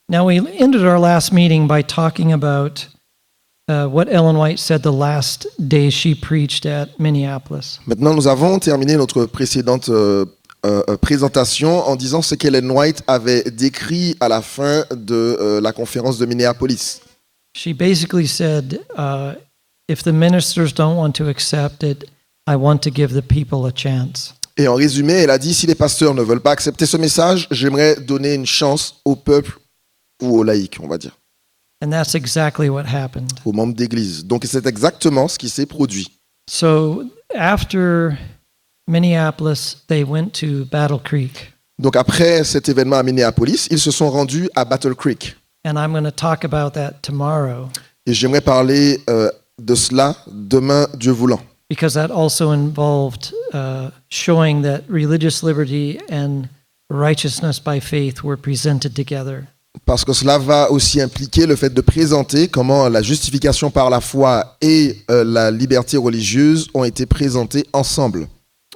Now, we ended our last meeting by talking about what Ellen White said the last day she preached at Minneapolis. Maintenant, nous avons terminé notre précédente présentation en disant ce qu'Ellen White avait décrit à la fin de la conférence de Minneapolis. She basically said, if the ministers don't want to accept it, I want to give the people a chance. Et en résumé, elle a dit, si les pasteurs ne veulent pas accepter ce message, j'aimerais donner une chance au peuple ou aux laïcs, on va dire, And that's exactly what happened. aux membres d'église. Donc c'est exactement ce qui s'est produit. So after Minneapolis, they went to Battle Creek. Donc après cet événement à Minneapolis, ils se sont rendus à Battle Creek. And I'm going to talk about that tomorrow Et j'aimerais parler de cela demain, Dieu voulant. because that also involved showing that religious liberty and righteousness by faith were presented together. Parce que cela va aussi impliquer le fait de présenter comment la justification par la foi et la liberté religieuse ont été présentées ensemble.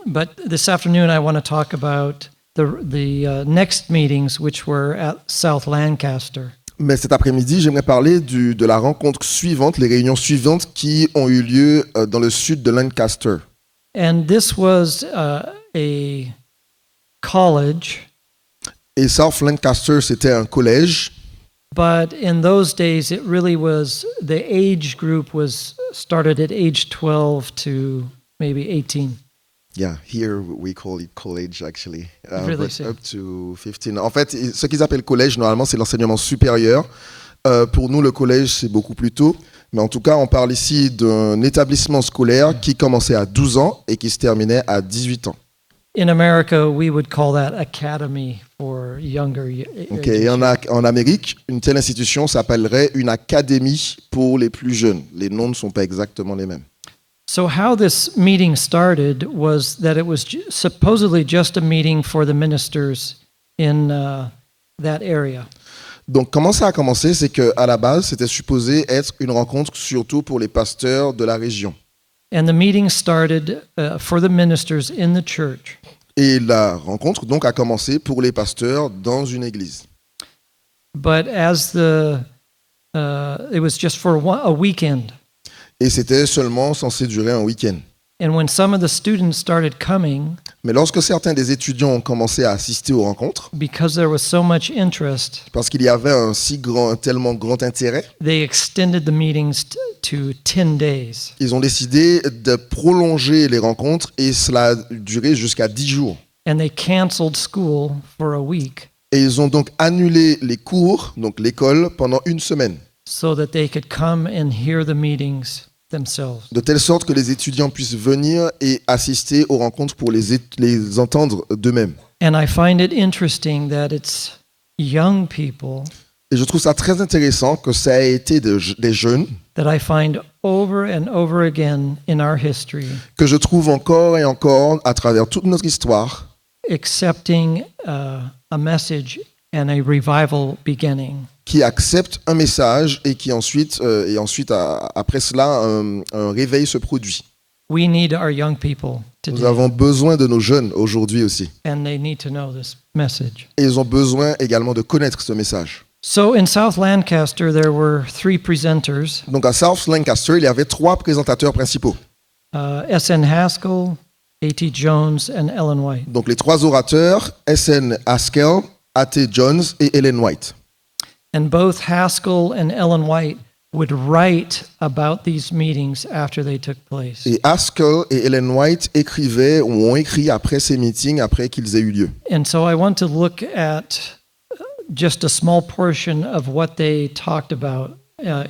But this afternoon, I want to talk about the next meetings, which were at South Lancaster. Mais cet après-midi, j'aimerais parler de la rencontre suivante, les réunions suivantes qui ont eu lieu dans le sud de Lancaster. And this was a college, Et South Lancaster, c'était un collège. but in those days, it really was, the age group was started at age 12 to maybe 18. Yeah, here we call it college actually, Really, but c'est- up to 15. En fait, ce qu'ils appellent collège, normalement, c'est l'enseignement supérieur. Pour nous, le collège, c'est beaucoup plus tôt. Mais en tout cas, on parle ici d'un établissement scolaire qui commençait à 12 ans et qui se terminait à 18 ans. In America, we would call that academy for younger Ok, et en Amérique, une telle institution s'appellerait une académie pour les plus jeunes. Les noms ne sont pas exactement les mêmes. So how this meeting started was that it was supposedly just a meeting for the ministers in that area. Donc, comment ça a commencé? C'est qu'à la base, c'était supposé être une rencontre surtout pour les pasteurs de la région. And the meeting started for the ministers in the church. Et la rencontre, donc, a commencé pour les pasteurs dans une église. But as it was just for a weekend. Et c'était seulement censé durer un week-end. And when some of the students started coming, Mais lorsque certains des étudiants ont commencé à assister aux rencontres, because there was so much interest, parce qu'il y avait un tellement grand intérêt, they extended the meetings to 10 days. ils ont décidé de prolonger les rencontres et cela a duré jusqu'à 10 jours. And they canceled school for a week Et ils ont donc annulé les cours, donc l'école, pendant une semaine, so that they could come and hear the meetings themselves. de telle sorte que les étudiants puissent venir et assister aux rencontres pour les entendre d'eux-mêmes. And I find it interesting that it's young people Et je trouve ça très intéressant que ça ait été des jeunes that I find over and over again in our history que je trouve encore et encore à travers toute notre histoire accepting a message and a revival beginning. qui acceptent un message et qui ensuite, après cela, un réveil se produit. We need our young people Nous today, avons besoin de nos jeunes aujourd'hui aussi. and they need to know this message. Et ils ont besoin également de connaître ce message. So in South Lancaster, there were 3 presenters, Donc à South Lancaster, il y avait 3 présentateurs principaux. S.N. Haskell, A.T. Jones, and Ellen White. Donc les 3 orateurs, S.N. Haskell, A.T. Jones et Ellen White. And both Haskell and Ellen White would write about these meetings after they took place. Et Haskell et Ellen White écrivaient ou ont écrit après ces meetings, après qu'ils aient eu lieu. And so I want to look at just a small portion of what they talked about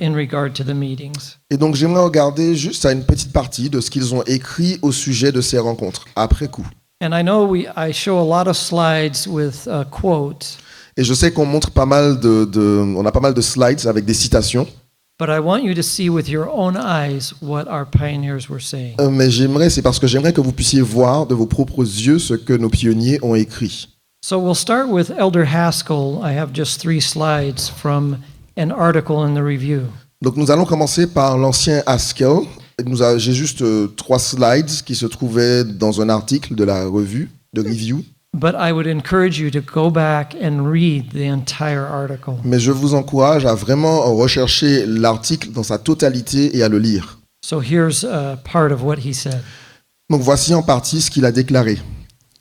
in regard to the meetings. Et donc j'aimerais regarder juste à une petite partie de ce qu'ils ont écrit au sujet de ces rencontres, après coup. And I know I show a lot of slides with quotes, Et je sais qu'on montre pas mal on a pas mal de slides avec des citations, but I want you to see with your own eyes what our pioneers were saying. mais c'est parce que j'aimerais que vous puissiez voir de vos propres yeux ce que nos pionniers ont écrit. So we'll start with Elder Haskell. I have just 3 slides from an article in the Review. Donc nous allons commencer par l'ancien Haskell. J'ai juste 3 slides qui se trouvaient dans un article de la revue, de Review. But I would encourage you to go back and read the entire article. Mais je vous encourage à vraiment rechercher l'article dans sa totalité et à le lire. So here's part of what he said. Donc voici en partie ce qu'il a déclaré.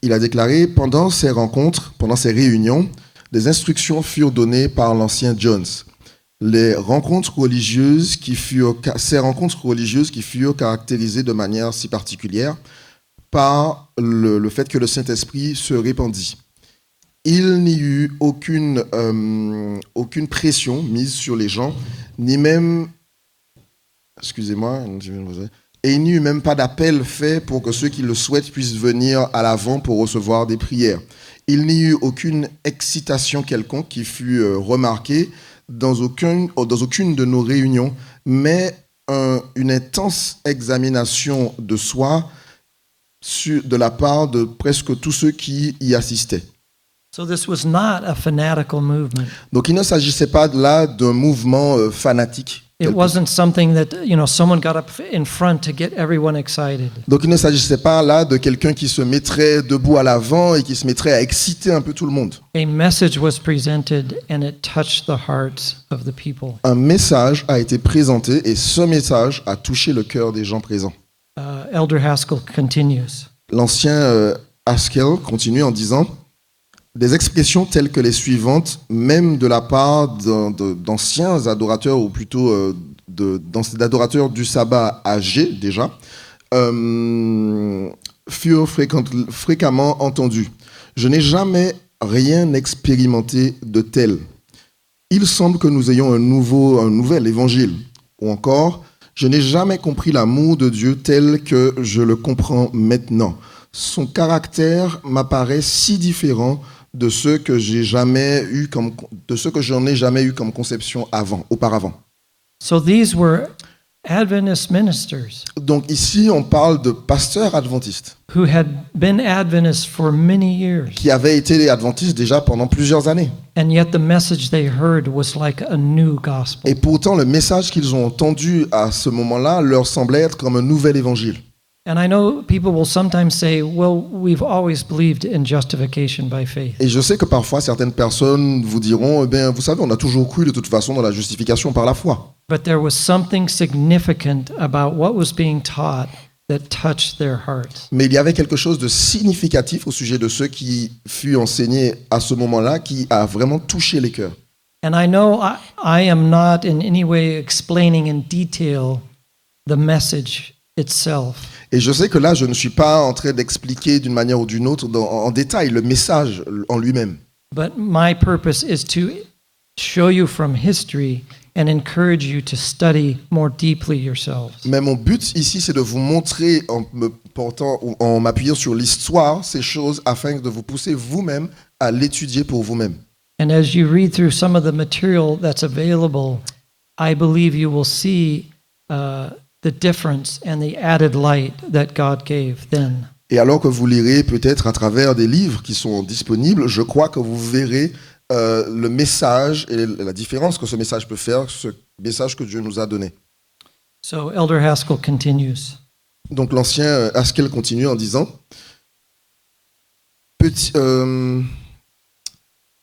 Il a déclaré, pendant ces rencontres, pendant ces réunions, des instructions furent données par l'ancien Jones. Ces rencontres religieuses qui furent caractérisées de manière si particulière par le fait que le Saint-Esprit se répandit. Il n'y eut aucune pression mise sur les gens, ni même... Excusez-moi. Et il n'y eut même pas d'appel fait pour que ceux qui le souhaitent puissent venir à l'avant pour recevoir des prières. Il n'y eut aucune excitation quelconque qui fut remarquée dans aucune de nos réunions, mais une intense examination de soi de la part de presque tous ceux qui y assistaient. So this was not a fanatical movement. Donc il ne s'agissait pas là d'un mouvement fanatique. It wasn't something that, someone got up in front to get everyone excited. Donc il ne s'agissait pas là de quelqu'un qui se mettrait debout à l'avant et qui se mettrait à exciter un peu tout le monde. A message was presented and it touched the hearts of the people. Un message a été présenté et ce message a touché le cœur des gens présents. Elder Haskell continues. L'ancien Haskell continue en disant: des expressions telles que les suivantes, même de la part d'anciens adorateurs, ou plutôt d'adorateurs du sabbat âgés déjà, furent fréquemment entendues. Je n'ai jamais rien expérimenté de tel. Il semble que nous ayons un nouvel évangile. Ou encore, je n'ai jamais compris l'amour de Dieu tel que je le comprends maintenant. Son caractère m'apparaît si différent de ce que j'en ai jamais eu comme conception auparavant. So these were Adventist ministers Donc ici, on parle de pasteurs adventistes who had been Adventists for many years, qui avaient été adventistes déjà pendant plusieurs années. and yet the message they heard was like a new gospel. Et pourtant, le message qu'ils ont entendu à ce moment-là leur semblait être comme un nouvel évangile. And I know people will sometimes say, well, we've always believed in justification by faith. Et je sais que parfois, certaines personnes vous diront, vous savez, on a toujours cru de toute façon dans la justification par la foi. But there was something significant about what was being taught that touched their hearts. Mais il y avait quelque chose de significatif au sujet de ce qui fut enseigné à ce moment-là qui a vraiment touché les cœurs. And I know I am not in any way explaining in detail the message itself. Et je sais que là, je ne suis pas en train d'expliquer d'une manière ou d'une autre en détail le message en lui-même. But my purpose is to show you from history and encourage you to study more deeply yourselves. Mais mon but ici, c'est de vous montrer en m'appuyant sur l'histoire ces choses afin de vous pousser vous-même à l'étudier pour vous-même. And as you read through some of the material that's available, I believe you will see the difference and the added light that God gave then. Et alors que vous lirez peut-être à travers des livres qui sont disponibles, je crois que vous verrez le message et la différence que ce message peut faire, ce message que Dieu nous a donné. So Elder Haskell continues. Donc l'ancien Haskell continue en disant: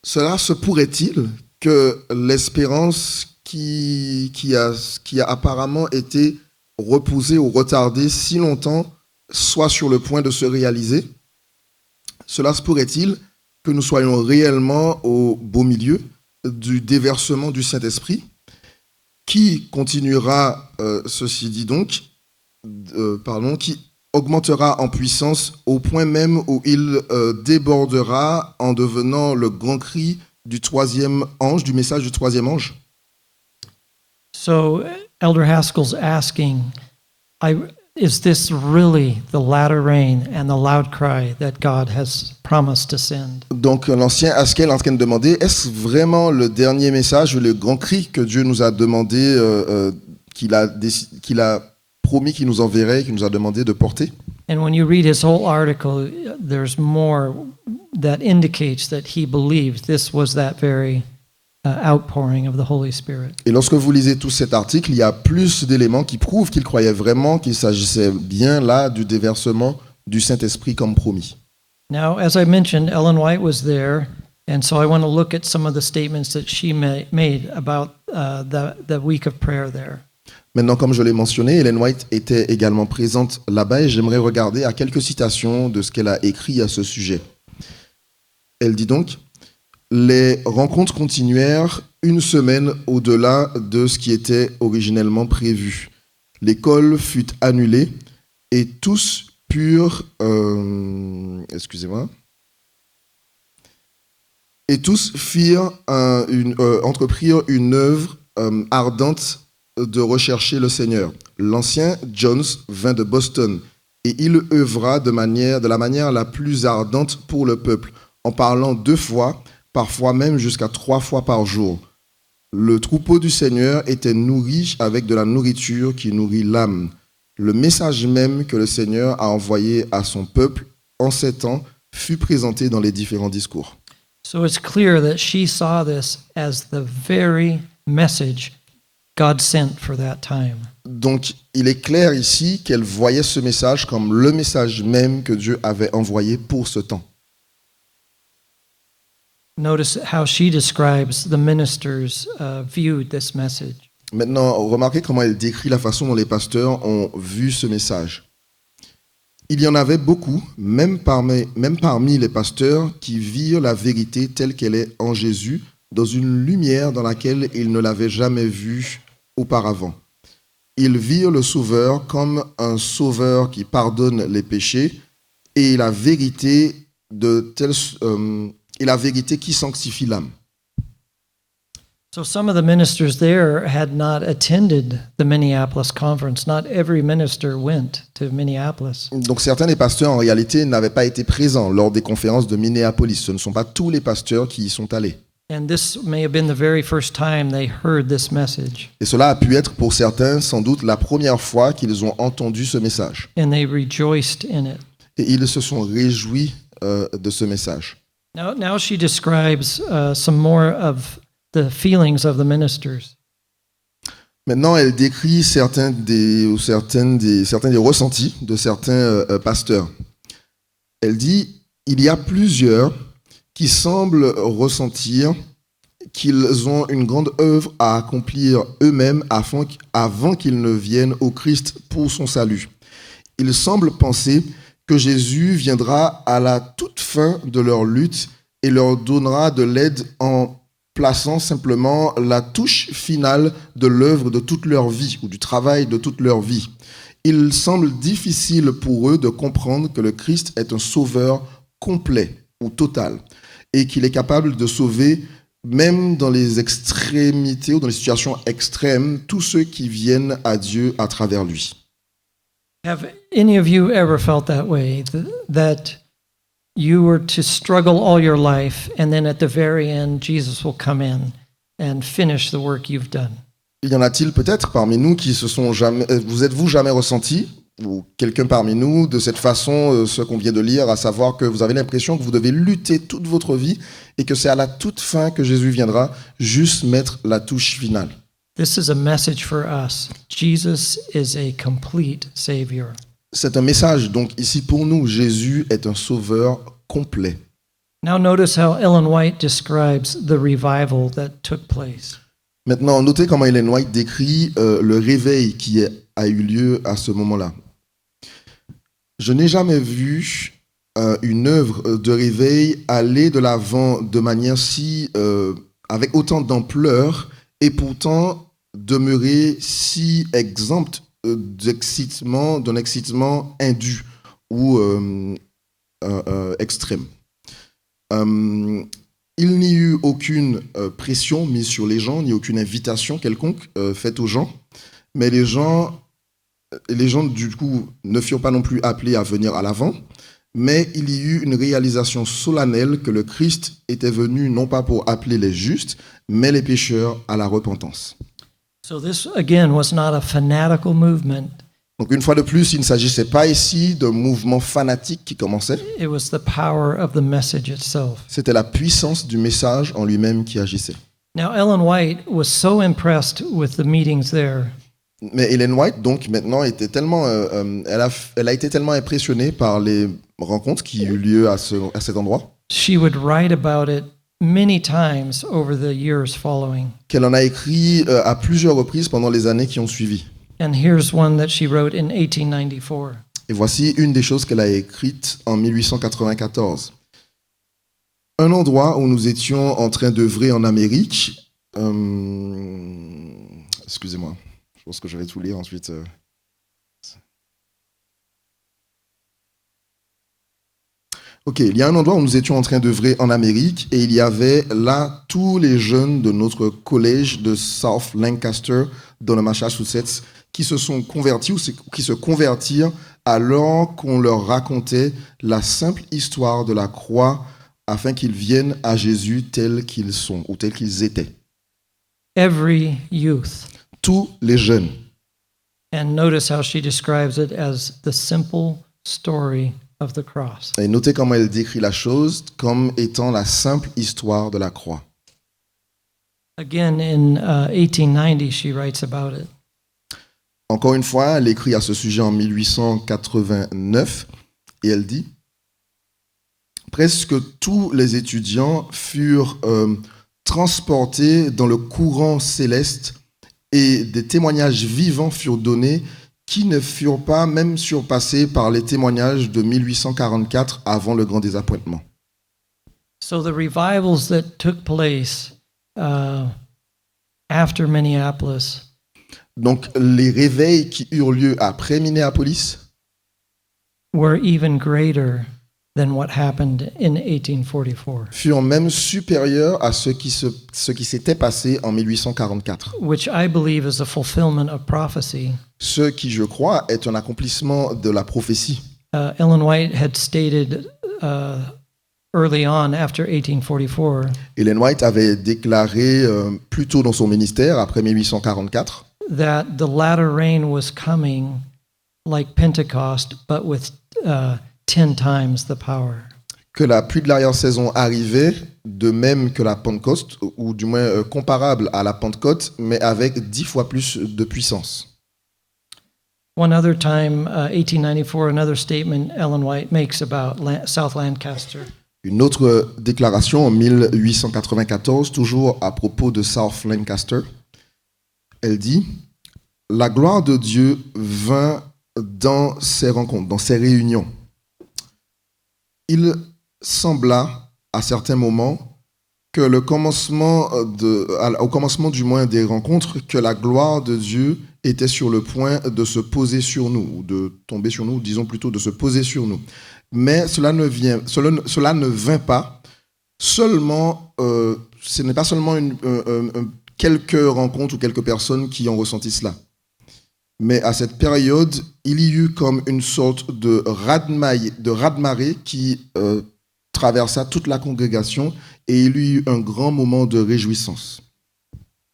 cela se pourrait-il que l'espérance qui a apparemment été repoussée ou retardée si longtemps soit sur le point de se réaliser? Cela se pourrait-il que nous soyons réellement au beau milieu du déversement du Saint-Esprit, qui continuera, ceci dit donc, qui augmentera en puissance au point même où il débordera en devenant le grand cri du troisième ange, du message du troisième ange? So Elder Haskell's asking, is this really the latter rain and the loud cry that God has promised to send? Donc l'ancien Haskell est en train de demander, est-ce vraiment le dernier message, le grand cri que Dieu nous a demandé, qu'il a promis qu'il nous enverrait, qu'il nous a demandé de porter? And when you read his whole article, there's more that indicates that he believed this was that very outpouring of the Holy Spirit. Et lorsque vous lisez tout cet article, il y a plus d'éléments qui prouvent qu'il croyait vraiment qu'il s'agissait bien là du déversement du Saint-Esprit comme promis. Now, as I mentioned, Ellen White was there, and so I want to look at some of the statements that she made about the week of prayer there. Maintenant, comme je l'ai mentionné, Ellen White était également présente là-bas et j'aimerais regarder à quelques citations de ce qu'elle a écrit à ce sujet. Elle dit donc: les rencontres continuèrent une semaine au-delà de ce qui était originellement prévu. L'école fut annulée et tous purent, entreprirent une œuvre ardente de rechercher le Seigneur. L'ancien Jones vint de Boston et il œuvra de la manière la plus ardente pour le peuple, en parlant 2 fois, parfois même jusqu'à 3 fois par jour. Le troupeau du Seigneur était nourri avec de la nourriture qui nourrit l'âme. Le message même que le Seigneur a envoyé à son peuple en ces temps fut présenté dans les différents discours. So it's clear that she saw this as the very message God sent for that time. Donc, il est clair ici qu'elle voyait ce message comme le message même que Dieu avait envoyé pour ce temps. Notice how she describes the ministers viewed this message. Maintenant, remarquez comment elle décrit la façon dont les pasteurs ont vu ce message. Il y en avait beaucoup, même parmi les pasteurs, qui virent la vérité telle qu'elle est en Jésus, dans une lumière dans laquelle ils ne l'avaient jamais vue auparavant. Ils virent le Sauveur comme un Sauveur qui pardonne les péchés et la vérité qui sanctifie l'âme. So some of the ministers there had not attended the Minneapolis conference. Not every minister went to Minneapolis. Donc certains des pasteurs en réalité n'avaient pas été présents lors des conférences de Minneapolis. Ce ne sont pas tous les pasteurs qui y sont allés. And this may have been the very first time they heard this message. Et cela a pu être pour certains sans doute la première fois qu'ils ont entendu ce message. And they rejoiced in it. Et ils se sont réjouis de ce message. Now she describes some more of the feelings of the ministers. Maintenant, elle décrit certains des ressentis de certains pasteurs. Elle dit: il y a plusieurs qui semblent ressentir qu'ils ont une grande œuvre à accomplir eux-mêmes avant qu'ils ne viennent au Christ pour son salut. Ils semblent penser que Jésus viendra à la toute fin de leur lutte et leur donnera de l'aide en plaçant simplement la touche finale de l'œuvre de toute leur vie ou du travail de toute leur vie. Il semble difficile pour eux de comprendre que le Christ est un sauveur complet ou total et qu'il est capable de sauver même dans les extrémités ou dans les situations extrêmes tous ceux qui viennent à Dieu à travers lui. Have any of you ever felt that way, that you were to struggle all your life and then at the very end Jesus will come in and finish the work you've done? Y en a-t-il peut-être parmi nous qui vous êtes-vous jamais ressenti, ou quelqu'un parmi nous, de cette façon, ce qu'on vient de lire, à savoir que vous avez l'impression que vous devez lutter toute votre vie et que c'est à la toute fin que Jésus viendra juste mettre la touche finale. This is a message for us. Jesus is a complete Savior. C'est un message, donc ici pour nous, Jésus est un sauveur complet. Now notice how Ellen White describes the revival that took place. Maintenant, notez comment Ellen White décrit le réveil qui a eu lieu à ce moment-là. Je n'ai jamais vu une œuvre de réveil aller de l'avant de manière avec autant d'ampleur et pourtant demeurer si exempte d'un excitement indu ou extrême. Il n'y eut aucune pression mise sur les gens, ni aucune invitation quelconque faite aux gens, mais les gens du coup ne furent pas non plus appelés à venir à l'avant, mais il y eut une réalisation solennelle que le Christ était venu non pas pour appeler les justes, mais les pécheurs à la repentance. So this again was not a fanatical movement. Donc une fois de plus, il ne s'agissait pas ici d'un mouvement fanatique qui commençait. It was the power of the message itself. C'était la puissance du message en lui-même qui agissait. Now Ellen White was so impressed with the meetings there. Mais Ellen White, donc maintenant, était tellement, elle a été tellement impressionnée par les rencontre qui eut lieu à cet endroit, she would write about it many times over the years following. qu'elle en a écrit à plusieurs reprises pendant les années qui ont suivi. And here's one that she wrote in 1894. Et voici une des choses qu'elle a écrites en 1894. Un endroit où nous étions en train d'œuvrer en Amérique. Excusez-moi, je pense que je vais tout lire ensuite. Ok, il y a un endroit où nous étions en train d'œuvrer en Amérique et il y avait là tous les jeunes de notre collège de South Lancaster dans le Massachusetts qui se sont convertis ou qui se convertirent alors qu'on leur racontait la simple histoire de la croix afin qu'ils viennent à Jésus tels qu'ils sont ou tels qu'ils étaient. Every youth. Tous les jeunes. And notice how she describes it as the simple story of the cross. Et notez comment elle décrit la chose comme étant la simple histoire de la croix. Again, in 1890, she writes about it. Encore une fois, elle écrit à ce sujet en 1889 et elle dit « Presque tous les étudiants furent transportés dans le courant céleste et des témoignages vivants furent donnés qui ne furent pas même surpassés par les témoignages de 1844 avant le grand désappointement. » So the revivals that took place after Minneapolis Donc les réveils qui eurent lieu après Minneapolis were even greater than what happened in 1844, furent même supérieurs à ce qui s'était passé en 1844. which I believe is a fulfillment of prophecy. Ce qui, je crois, est un accomplissement de la prophétie. Ellen White had stated early on after 1844 Ellen White avait déclaré plus tôt dans son ministère, après 1844, that the latter rain was coming like Pentecost, but with 10 times the power. que la pluie de l'arrière-saison arrivait, de même que la Pentecôte, ou du moins comparable à la Pentecôte, mais avec 10 fois plus de puissance. One other time, 1894, another statement Ellen White makes about South Lancaster. Une autre déclaration en 1894, toujours à propos de South Lancaster, elle dit « La gloire de Dieu vint dans ces rencontres, dans ces réunions. Il sembla, à certains moments, que au commencement du moins des rencontres, que la gloire de Dieu était sur le point de se poser sur nous, ou de tomber sur nous, disons plutôt de se poser sur nous. Mais cela ne vint pas seulement, ce n'est pas seulement quelques rencontres ou quelques personnes qui ont ressenti cela. Mais à cette période, il y eut comme une sorte de raz-de-marée qui traversa toute la congrégation et il y eut un grand moment de réjouissance.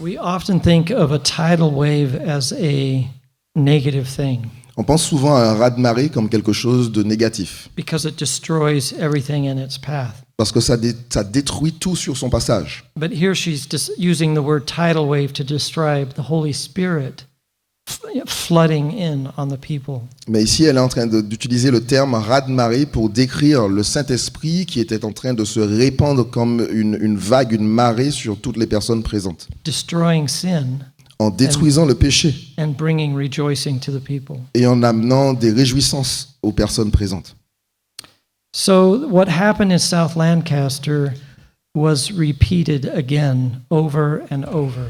We often think of a tidal wave as a negative thing On pense souvent à un raz-de-marée comme quelque chose de négatif, because it destroys everything in its path. parce que ça détruit tout sur son passage. But here she's just using the word tidal wave to describe the Holy Spirit flooding in on the people. Mais ici, elle est en train d'utiliser le terme raz-de-marée pour décrire le Saint-Esprit qui était en train de se répandre comme une vague, une marée sur toutes les personnes présentes, Destroying sin en détruisant le péché and bringing rejoicing to the people. et en amenant des réjouissances aux personnes présentes. So what happened in South Lancaster was repeated again over and over.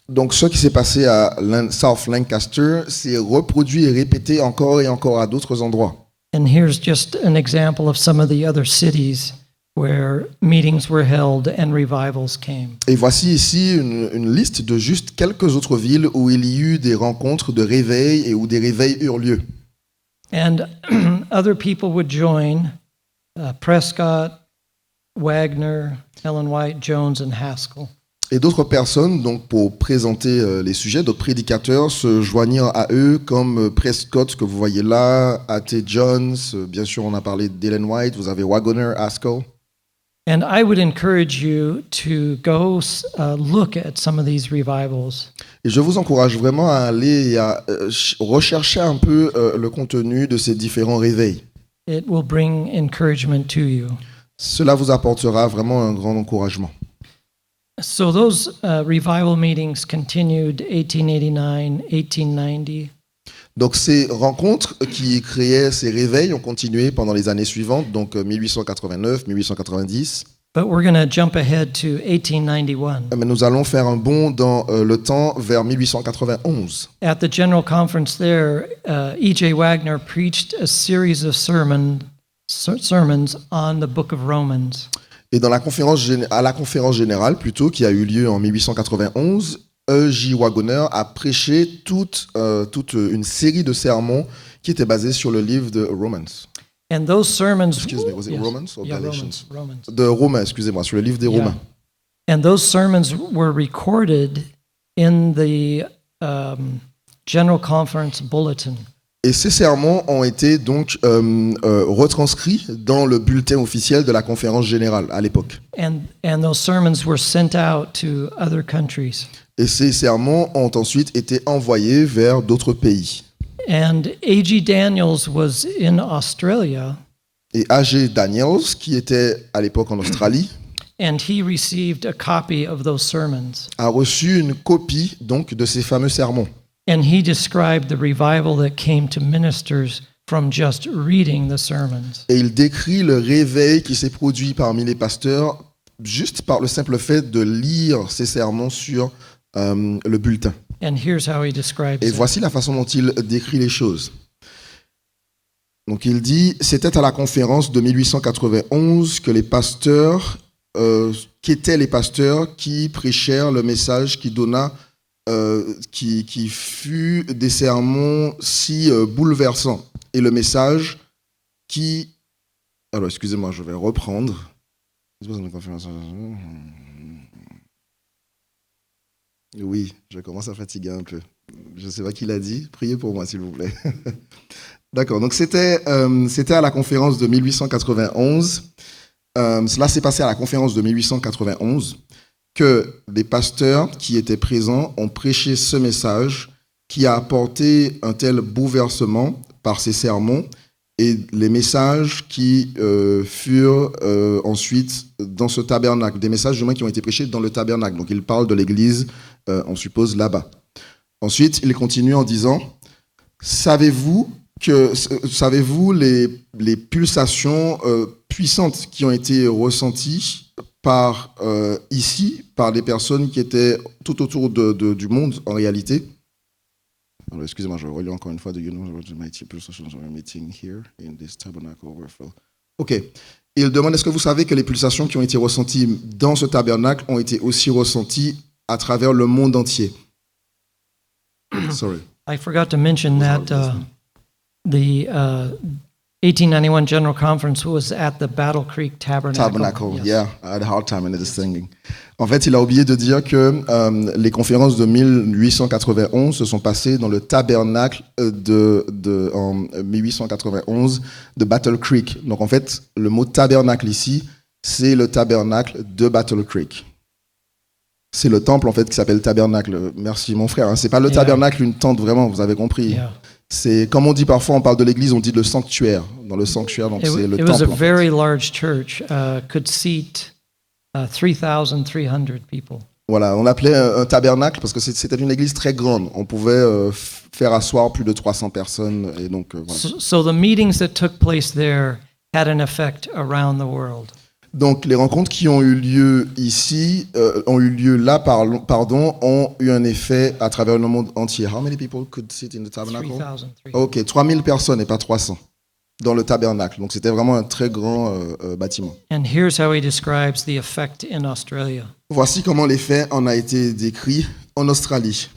Donc ce qui s'est passé à South Lancaster s'est reproduit et répété encore et encore à d'autres endroits. And here's just an example of some of the other cities where meetings were held and revivals came. Et voici ici une liste de juste quelques autres villes où il y eut des rencontres de réveil et où des réveils eurent lieu. And other people would join, Prescott, Wagner, Ellen White, Jones, and Haskell. Et d'autres personnes, donc pour présenter les sujets, d'autres prédicateurs se joignirent à eux, comme Prescott, que vous voyez là, A.T. Jones, bien sûr on a parlé d'Ellen White, vous avez Wagner, Haskell. And I would encourage you to go look at some of these revivals. Et je vous encourage vraiment à aller et à rechercher un peu le contenu de ces différents réveils. it will bring encouragement to you. Cela vous apportera vraiment un grand encouragement. So those revival meetings continued 1889, 1890. Donc ces rencontres qui créaient ces réveils ont continué pendant les années suivantes, donc 1889, 1890. But we're going to jump ahead to 1891. Mais nous allons faire un bond dans le temps vers 1891. At the General Conference there, E.J. Wagner preached a series of sermons on the book of Romans. Et dans à la conférence générale plutôt, qui a eu lieu en 1891, E.J. Wagner a prêché toute une série de sermons qui étaient basés sur le livre de Romans. And those sermons, Excuse me, was it yes. Romans or Yeah, Galatians? Romans. De Romains, excusez-moi, sur le livre des Yeah. Romains. And those sermons were recorded in the General Conference Bulletin. Et ces sermons ont été donc retranscrits dans le bulletin officiel de la conférence générale à l'époque. And those sermons were sent out to other countries. Et ces sermons ont ensuite été envoyés vers d'autres pays. And A.G. Daniels was in Australia, Et A.G. Daniels, qui était à l'époque en Australie, and he received a copy of those sermons. a reçu une copie donc de ces fameux sermons. And he described the revival that came to ministers from just reading the sermons. Et il décrit le réveil qui s'est produit parmi les pasteurs juste par le simple fait de lire ces sermons sur le bulletin. And here's how he describes Et it. voici la façon dont il décrit les choses. Donc il dit, c'était à la conférence de 1891 que les pasteurs, qu'étaient les pasteurs qui prêchèrent le message qui donna, qui fut des sermons si bouleversants. Et le message qui... Alors excusez-moi, je vais reprendre. Oui, je commence à fatiguer un peu. Je ne sais pas qui l'a dit. Priez pour moi, s'il vous plaît. D'accord, donc c'était à la conférence de 1891. Cela s'est passé à la conférence de 1891 que les pasteurs qui étaient présents ont prêché ce message qui a apporté un tel bouleversement par ces sermons et les messages qui furent ensuite dans ce tabernacle, des messages humains qui ont été prêchés dans le tabernacle. Donc il parle de l'église, on suppose, là-bas. Ensuite, il continue en disant, savez-vous les pulsations puissantes qui ont été ressenties ici par des personnes qui étaient tout autour du monde en réalité? Alors, excusez-moi, je vais relire encore une fois. Do you know what the mighty pulsations are meeting here in this tabernacle overflow? Ok. Et il demande, est-ce que vous savez que les pulsations qui ont été ressenties dans ce tabernacle ont été aussi ressenties à travers le monde entier? Sorry. I forgot to mention that the 1891 General Conference was at the Battle Creek Tabernacle. Yes. Yeah, I had a hard time in the singing. En fait, il a oublié de dire que les conférences de 1891 se sont passées dans le tabernacle en 1891 de Battle Creek. Donc en fait, le mot tabernacle ici, c'est le tabernacle de Battle Creek. C'est le temple en fait qui s'appelle tabernacle. Merci mon frère. Hein. C'est pas le tabernacle, une tente vraiment. Vous avez compris. Yeah. C'est comme on dit parfois, on parle de l'église, on dit le sanctuaire. Dans le sanctuaire, donc c'est le It was a temple. very large church, could seat 3,300 people. Voilà, on l'appelait un tabernacle parce que c'était une église très grande. On pouvait faire asseoir plus de 300 personnes et donc voilà. So the meetings that took place there had an effect around the world. Donc les rencontres qui ont eu lieu ici, ont eu un effet à travers le monde entier. How many people could sit in the tabernacle? 3,300. Ok, 3000 personnes et pas 300 dans le tabernacle. Donc c'était vraiment un très grand bâtiment. And here's how he describes the effect in Australia. Voici comment l'effet en a été décrit en Australie.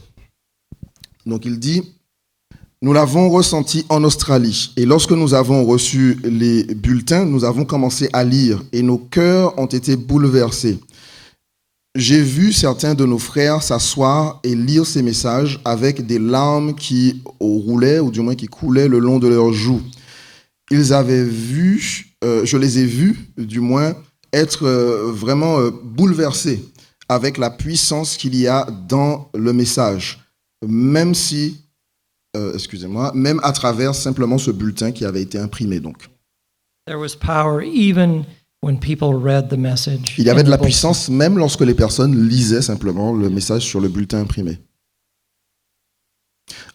Donc il dit, nous l'avons ressenti en Australie et lorsque nous avons reçu les bulletins, nous avons commencé à lire et nos cœurs ont été bouleversés. J'ai vu certains de nos frères s'asseoir et lire ces messages avec des larmes qui roulaient ou du moins qui coulaient le long de leurs joues. Je les ai vus du moins être vraiment bouleversés avec la puissance qu'il y a dans le message, même à travers simplement ce bulletin qui avait été imprimé donc. There was power even when people read the message. Il y avait in de the la bulletin. puissance même lorsque les personnes lisaient simplement le message sur le bulletin imprimé.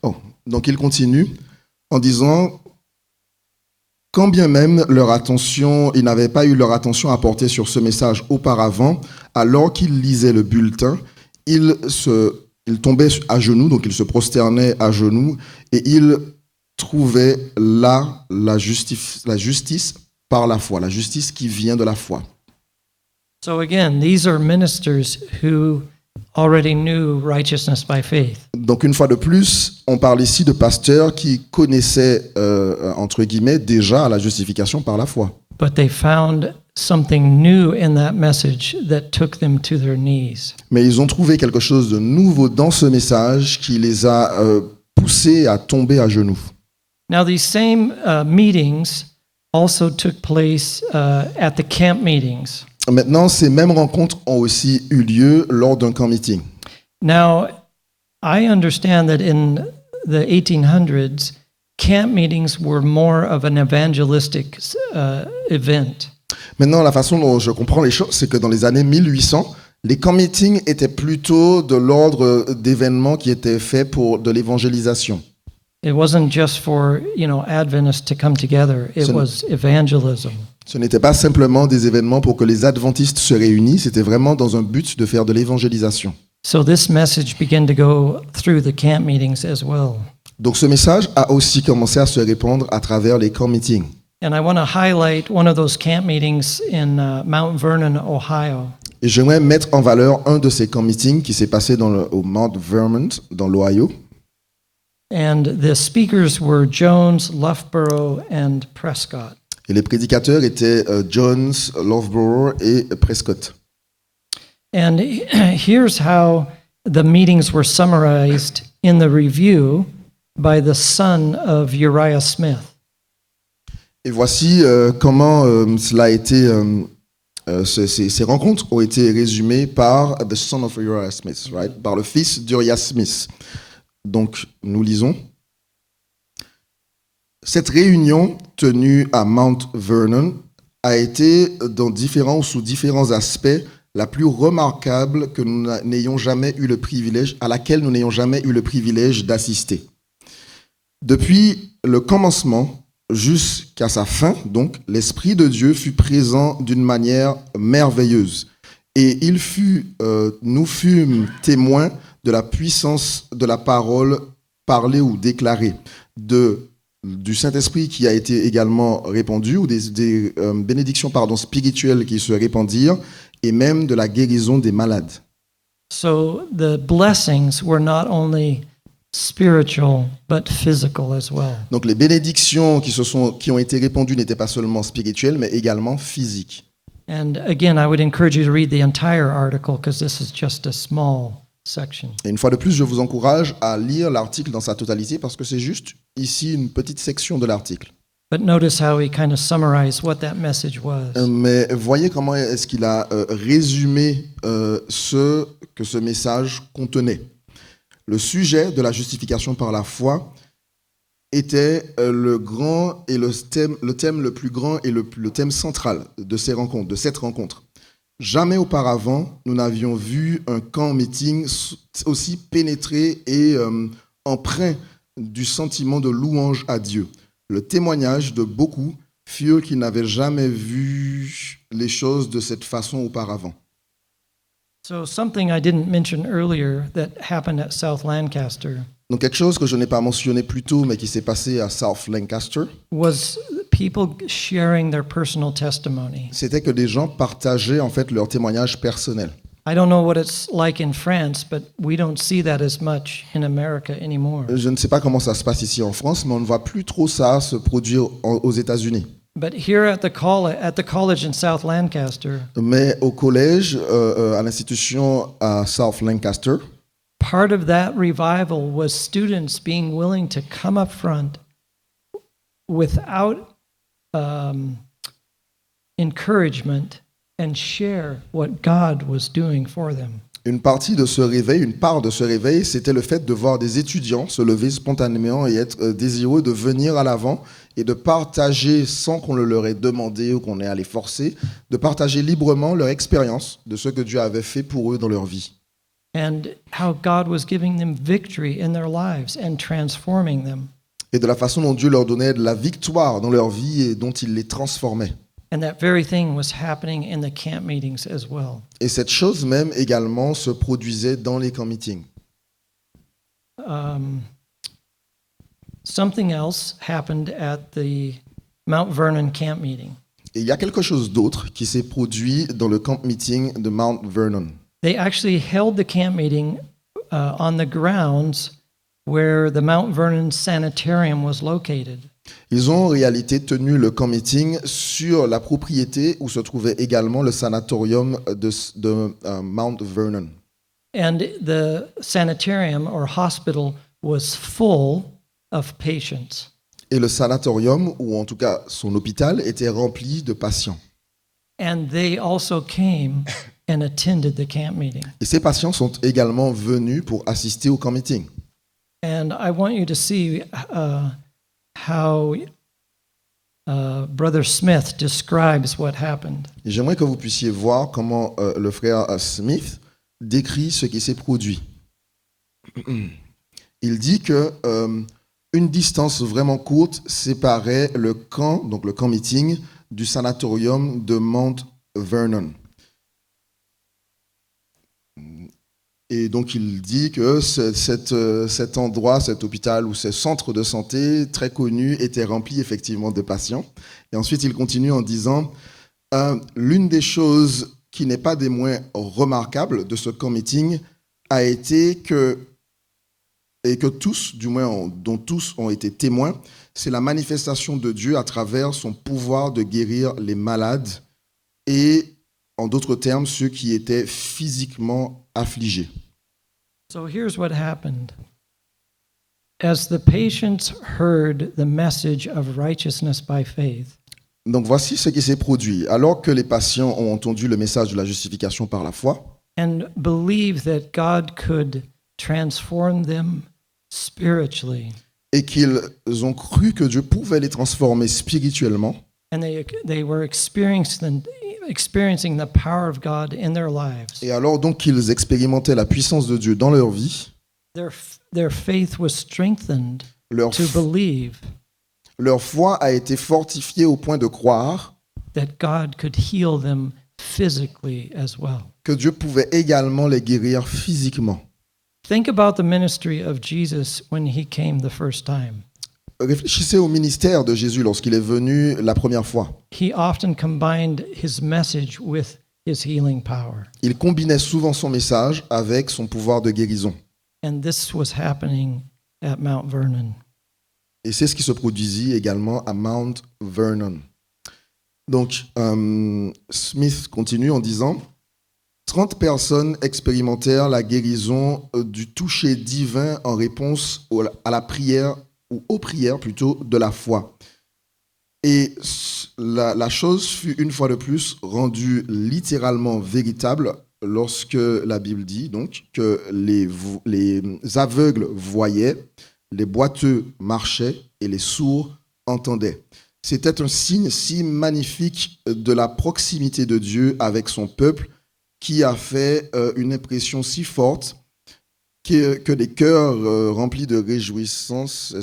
Oh, donc il continue en disant, quand bien même ils n'avaient pas eu leur attention à porter sur ce message auparavant, alors qu'ils lisaient le bulletin, ils tombaient à genoux, donc ils se prosternaient à genoux, et ils trouvaient là la justice par la foi, la justice qui vient de la foi. So again, these are ministers who already knew righteousness by faith. Donc une fois de plus, on parle ici de pasteurs qui connaissaient, entre guillemets, déjà la justification par la foi. But they found something new in that message that took them to their knees. Mais ils ont trouvé quelque chose de nouveau dans ce message qui les a poussés à tomber à genoux. Now, these same meetings also took place at the camp meetings. Maintenant, ces mêmes rencontres ont aussi eu lieu lors d'un camp meeting. Now, I understand that in the 1800s, camp meetings were more of an evangelistic event. Maintenant, la façon dont je comprends les choses, c'est que dans les années 1800, les camp meetings étaient plutôt de l'ordre d'événements qui étaient faits pour de l'évangélisation. It wasn't just for, Adventists to come together. It was evangelism. Ce n'était pas simplement des événements pour que les adventistes se réunissent, c'était vraiment dans un but de faire de l'évangélisation. So this message began to go through the camp meetings as well. Donc ce message a aussi commencé à se répandre à travers les camp meetings. And I want to highlight one of those camp meetings in Mount Vernon, Ohio. Et j'aimerais mettre en valeur un de ces camp meetings qui s'est passé au Mount Vernon, dans l'Ohio. And the speakers were Jones, Loughborough, and Prescott. Et les prédicateurs étaient Jones, Loughborough et Prescott. And here's how the meetings were summarized in the review by the son of Uriah Smith. Et voici comment cela a été, ces rencontres ont été résumées par the son of Uriah Smith, right? Par le fils d'Uriah Smith. Donc, nous lisons. Cette réunion tenue à Mount Vernon a été, sous différents aspects, la plus remarquable que nous n'ayons jamais eu le privilège, à laquelle nous n'ayons jamais eu le privilège d'assister. Depuis le commencement jusqu'à sa fin, donc, l'Esprit de Dieu fut présent d'une manière merveilleuse. Et nous fûmes témoins de la puissance de la parole parlée ou déclarée, du Saint-Esprit qui a été également répandu, ou des bénédictions spirituelles qui se répandirent, et même de la guérison des malades. So the blessings were not only spiritual, but physical as well. Donc les bénédictions qui ont été répandues n'étaient pas seulement spirituelles, mais également physiques. And again, I would encourage you to read the entire article because this is just a small section. Et une fois de plus, je vous encourage à lire l'article dans sa totalité parce que c'est juste ici une petite section de l'article. But notice how he kind of summarized what that message was. Mais voyez comment est-ce qu'il a résumé ce que ce message contenait. Le sujet de la justification par la foi était le thème le plus grand et le thème central de cette rencontre. Jamais auparavant, nous n'avions vu un camp meeting aussi pénétré et empreint du sentiment de louange à Dieu. Le témoignage de beaucoup furent qu'ils n'avaient jamais vu les choses de cette façon auparavant. So something I didn't mention earlier that happened at South Lancaster Donc quelque chose que je n'ai pas mentionné plus tôt, mais qui s'est passé à South Lancaster, was people sharing their personal testimony. c'était que des gens partageaient en fait leur témoignage personnel. I don't know what it's like in France, but we don't see that as much in America anymore. Je ne sais pas comment ça se passe ici en France, mais on ne voit plus trop ça se produire aux États-Unis. But here at the college in South Lancaster, Mais au collège, à l'institution à South Lancaster, part of that revival was students being willing to come up front without encouragement and share what God was doing for them. Une partie de ce réveil, une part de ce réveil, c'était le fait de voir des étudiants se lever spontanément et être désireux de venir à l'avant et de partager sans qu'on le leur ait demandé ou qu'on ait à les forcer, de partager librement leur expérience de ce que Dieu avait fait pour eux dans leur vie. And how God was giving them victory in their lives and transforming them. Et de la façon dont Dieu leur donnait de la victoire dans leur vie et dont il les transformait. And that very thing was happening in the camp meetings as well. Et cette chose même également se produisait dans les camp meetings. Something else happened at the Mount Vernon camp meeting. Et il y a quelque chose d'autre qui s'est produit dans le camp meeting de Mount Vernon. They actually held the camp meeting on the grounds where the Mount Vernon Sanitarium was located. Ils ont en réalité tenu le camp meeting sur la propriété où se trouvait également le sanatorium de Mount Vernon. And the sanitarium or hospital was full of patients. Et le sanatorium, ou en tout cas son hôpital, était rempli de patients. And they also came and attended the camp meeting. Et ces patients sont également venus pour assister au camp meeting. And I want you to see how Brother Smith describes what happened. Et j'aimerais que vous puissiez voir comment le frère Smith décrit ce qui s'est produit. Il dit que une distance vraiment courte séparait le camp, donc le camp meeting, du sanatorium de Mount Vernon. Et donc il dit que cet endroit, cet hôpital ou ce centre de santé très connu était rempli effectivement de patients. Et ensuite il continue en disant l'une des choses qui n'est pas des moins remarquables de ce camp meeting a été que tous, du moins dont tous ont été témoins, c'est la manifestation de Dieu à travers son pouvoir de guérir les malades et, en d'autres termes, ceux qui étaient physiquement affligés. So here's what happened. As the patients heard the message of righteousness by faith, Donc voici ce qui s'est produit. Alors que les patients ont entendu le message de la justification par la foi and believed that God could transform them spiritually, et qu'ils ont cru que Dieu pouvait les transformer spirituellement, and they were experiencing the power of God in their lives, et alors donc qu'ils expérimentaient la puissance de Dieu dans leur vie, their faith was strengthened leur, to believe leur foi a été fortifiée au point de croire that God could heal them physically as well. que Dieu pouvait également les guérir physiquement. Think about the ministry of Jesus when he came the first time. Réfléchissez au ministère de Jésus lorsqu'il est venu la première fois. He often combined his message with his healing power. Il combinait souvent son message avec son pouvoir de guérison. And this was happening at Mount Vernon. Et c'est ce qui se produisit également à Mount Vernon. Donc, Smith continue en disant 30 personnes expérimentèrent la guérison du toucher divin en réponse à la prière, ou aux prières plutôt, de la foi. Et la chose fut une fois de plus rendue littéralement véritable lorsque la Bible dit donc que les aveugles voyaient, les boiteux marchaient et les sourds entendaient. C'était un signe si magnifique de la proximité de Dieu avec son peuple qui a fait une impression si forte que des cœurs remplis de réjouissance,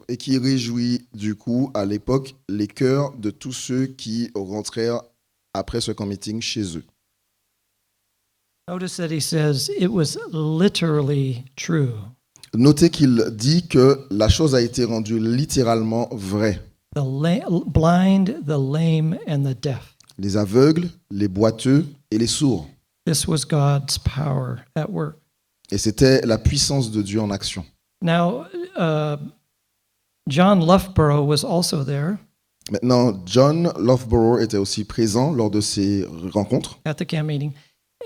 et qui réjouit du coup à l'époque les cœurs de tous ceux qui rentrèrent après ce camp meeting chez eux. Notice that he says it was literally true. Notez qu'il dit que la chose a été rendue littéralement vraie. The blind, the lame, and the deaf. Les aveugles, les boiteux et les sourds. This was God's power at work. Et c'était la puissance de Dieu en action. Now, John Loughborough was also there Maintenant, John Loughborough était aussi présent lors de ces rencontres. at the camp meeting,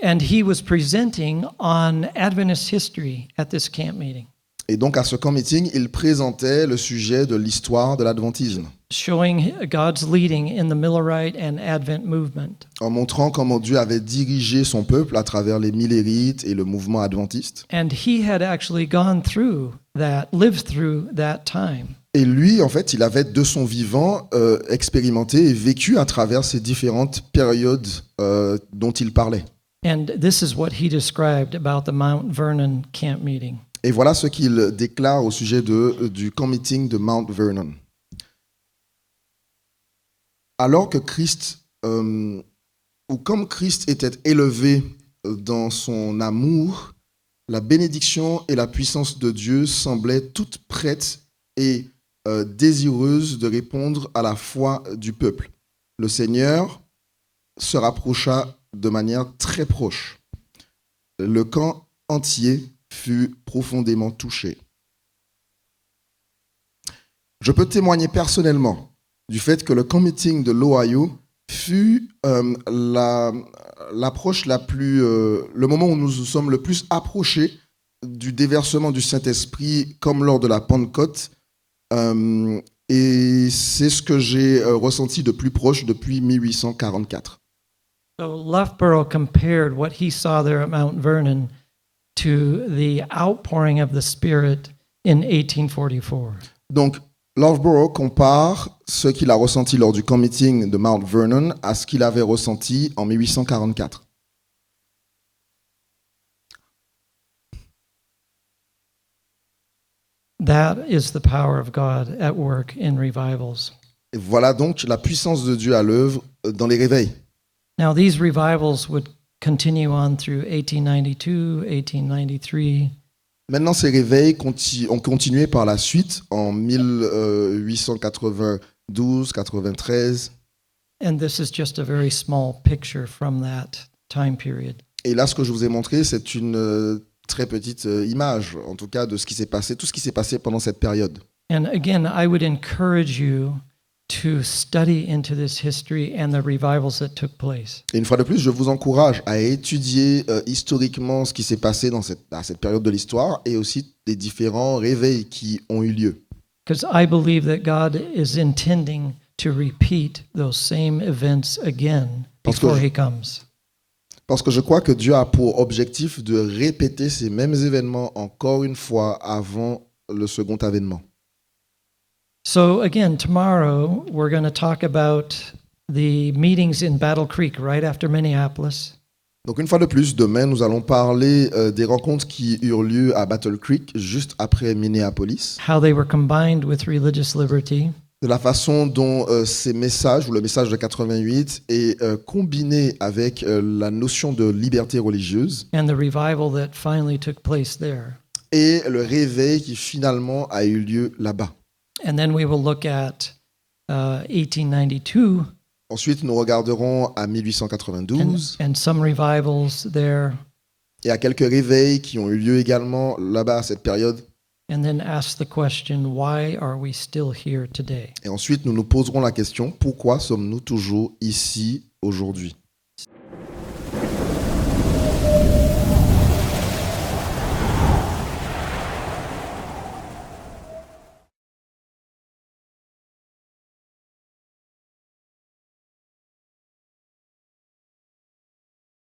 and he was presenting on Adventist history at this camp meeting. Et donc, à ce camp meeting, il présentait le sujet de l'histoire de l'adventisme. showing God's leading in the Millerite and Advent movement. en montrant comment Dieu avait dirigé son peuple à travers les millérites et le mouvement adventiste. And he had actually gone through that, lived through that time. Et lui, en fait, il avait de son vivant expérimenté et vécu à travers ces différentes périodes dont il parlait. And this is what he described about the Mount Vernon camp meeting. Et voilà ce qu'il déclare au sujet du camp meeting de Mount Vernon. Alors que Christ, ou comme Christ était élevé dans son amour, la bénédiction et la puissance de Dieu semblaient toutes prêtes et désireuses de répondre à la foi du peuple. Le Seigneur se rapprocha de manière très proche. Le camp entier fut profondément touché. Je peux témoigner personnellement du fait que le camp meeting de l'Ohio fut l'approche la plus, le moment où nous nous sommes le plus approchés du déversement du Saint-Esprit comme lors de la Pentecôte. Et c'est ce que j'ai ressenti de plus proche depuis 1844. So Loughborough compared what he saw there at Mount Vernon to the outpouring of the Spirit in 1844. Donc, Loughborough compare ce qu'il a ressenti lors du camp meeting de Mount Vernon à ce qu'il avait ressenti en 1844. That is the power of God at work in revivals. Et voilà donc la puissance de Dieu à l'œuvre dans les réveils. Now, these revivals would continue on through 1892, 1893. Maintenant, ces réveils ont continué par la suite en 1892, 93. And this is just a very small picture from that time period. Et là, ce que je vous ai montré, c'est une très petite image, en tout cas, de ce qui s'est passé, tout ce qui s'est passé pendant cette période. And again, I would encourage you to study into this history and the revivals that took place. Et une fois de plus, je vous encourage à étudier historiquement ce qui s'est passé à cette période de l'histoire et aussi les différents réveils qui ont eu lieu. Because I believe that God is intending to repeat those same events again before he comes. Parce que je crois que Dieu a pour objectif de répéter ces mêmes événements encore une fois avant le second avènement. So again, tomorrow we're going to talk about the meetings in Battle Creek right after Minneapolis. Donc une fois de plus, demain, nous allons parler des rencontres qui eurent lieu à Battle Creek juste après Minneapolis, How they were combined with religious liberty. de la façon dont ces messages, ou le message de 88, est combiné avec la notion de liberté religieuse And the revival that finally took place there. et le réveil qui finalement a eu lieu là-bas. And then we will look at 1892 Ensuite, nous regarderons à 1892 and some revivals there, et à quelques réveils qui ont eu lieu également là-bas à cette période. and then ask the question, why are we still here today? Et ensuite, nous nous poserons la question, pourquoi sommes-nous toujours ici aujourd'hui ?